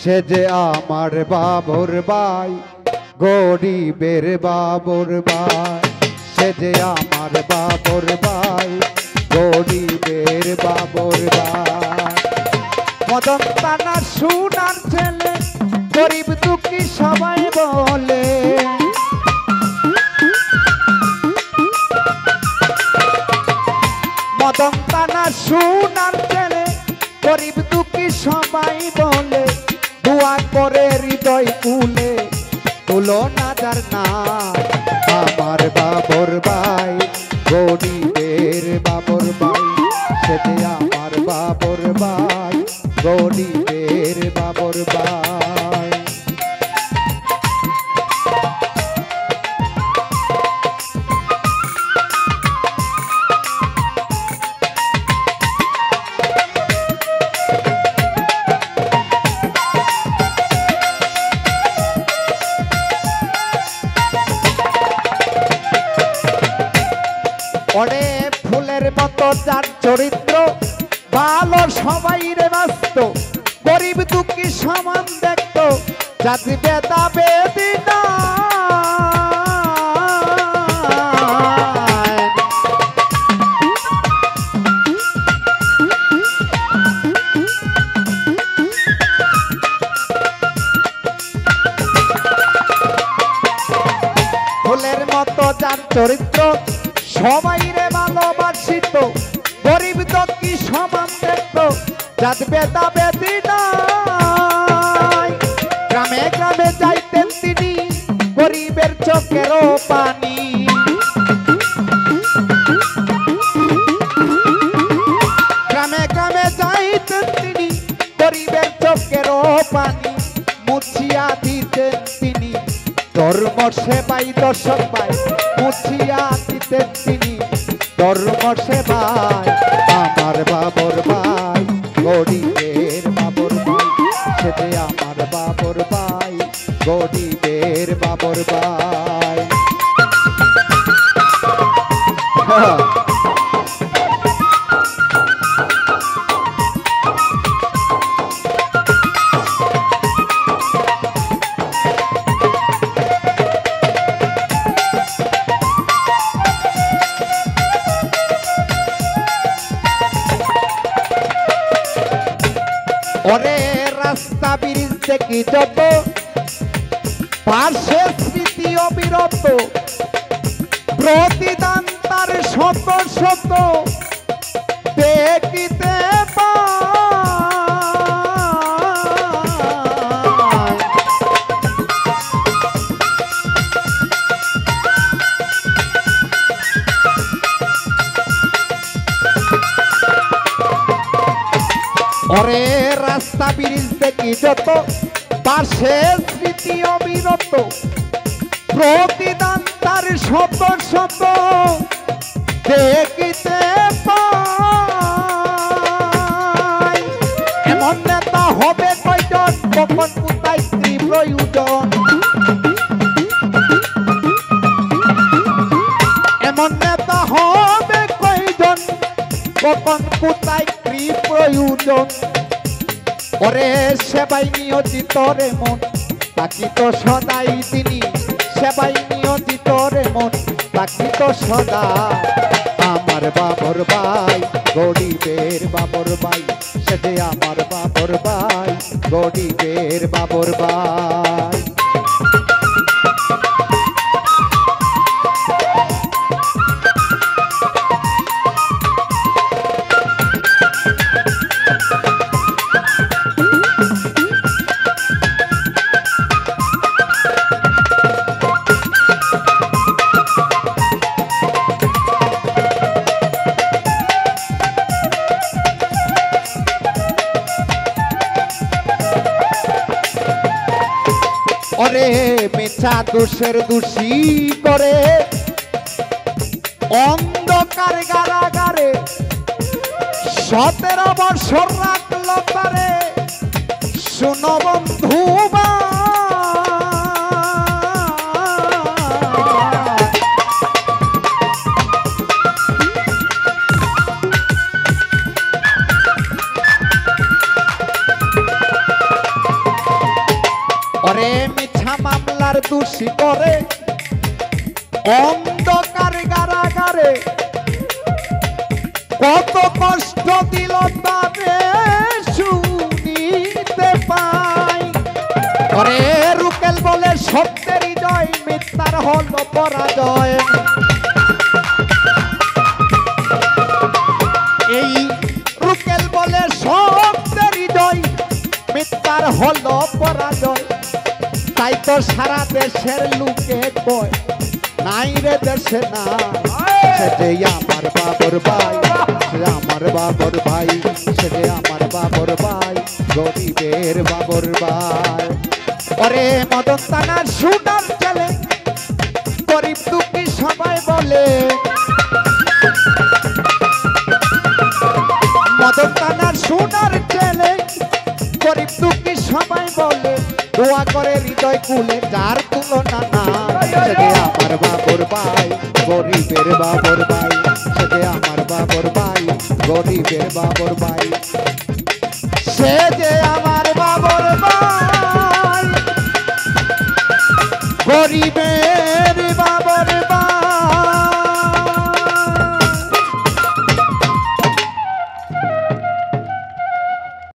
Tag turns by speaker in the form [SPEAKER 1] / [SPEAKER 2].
[SPEAKER 1] সে যে আমার বাবুর ভাই, গরিবের বাবুর ভাই। সে যে আমার বাবুর ভাই, গরিবের বাবুর ভাই। মদন তানা সোনার ছেলে, গরিব দুঃখী সবাই বলে। মদন তানা সোনার ছেলে, গরিব দুঃখী সবাই বলে। দোয়া করে হৃদয় কুলে, তুলনা যার নাম। আমার বাবুর ভাই, গরিবের বাবুর ভাই। সে যে আমার বাবুর ভাই, গরিবের বাবুর ভাই। ওরে ফুলের মতো যার চরিত্র, ভালো সবাই রে বাস্ত। গরিব দুঃখী সমান দেখত, জাতি বেদা বেদি না। ফুলের মতো যার চরিত্র, সবাই রে ভালোবাসিত। গরিব দুঃখী সমান দেখত, জাত বেদা বেদি নাই। গ্রামে গ্রামে যাইতেন তিনি, গরিবের চোখেরও পানি। গ্রামে গ্রামে যাইতেন তিনি, গরিবের চোখেরও পানি মুছিয়া দিতেন তিনি। ধর্ম সেবাই দর্শক পাই, মুছিয়া দিতেন তিনি ধর্ম সেবাই। আমার বাবুর ভাই, গরিবের বাবুর ভাই। সে যে আমার বাবুর ভাই, গরিবের বাবুর ভাই। ওরে রাস্তা ব্রিজ দেখি যত, পাশে স্মৃতি অবিরত। প্রতিদান তার শত শত দেখিতে পাই। ওরে রাস্তা ব্রিজ দেখি যত, পাশে স্মৃতি অবিরত। প্রতিদান তার শত শত দেখিতে পাই। এমন নেতা হবে কয়জন, কখন কোথায় স্ত্রী প্রয়োজন। এমন নেতা হবে কয়জন, কখন কোথায় স্ত্রী প্রয়োজন। ওরে সেবাই নিয়োজিত রে মন, তাকিত সদাই তিনি। সেবাই নিয়োজিত রে মন, তাকিত সদা। আমার বাবুর ভাই, গরিবের বাবুর ভাই। সে যে আমার বাবুর ভাই, গরিবের বাবুর ভাই। ওরে মিছা দোষের দোষী করে, অন্ধকার কারাগারে 17 বছর রাখলো তারে। শোনো বন্ধু করে মিথ্যা মামলার দোষী করে অন্ধকার কারাগারে কত কষ্ট দিল তারে শুনিতে পাই। করে রুকেল বলে সত্যের জয় মিথ্যার হলো পরাজয়। এই রুকেল বলে সত্যের জয় মিথ্যার হলো পরাজয়। তাই তো সারা দেশের লোকে কয় নাই রে দেশে না সে আমার বাবর ভাই, সে আমার বাবর ভাই, সে আমার বাবর ভাই, গরিবের বাবর ভাই। ওরে মদন তানার সুনার চলে গরিব দুঃখী সবাই বলে, মদন তানার সুনার চলে গরিব দুঃখী সবাই বলে, দোয়া করে হৃদয় কুলে যার তুলনা নাই। সে আমার বাবর ভাই, গরিবের বাবর ভাই, সে আমার বাবর ভাই, গরিবের বাবর ভাই। সে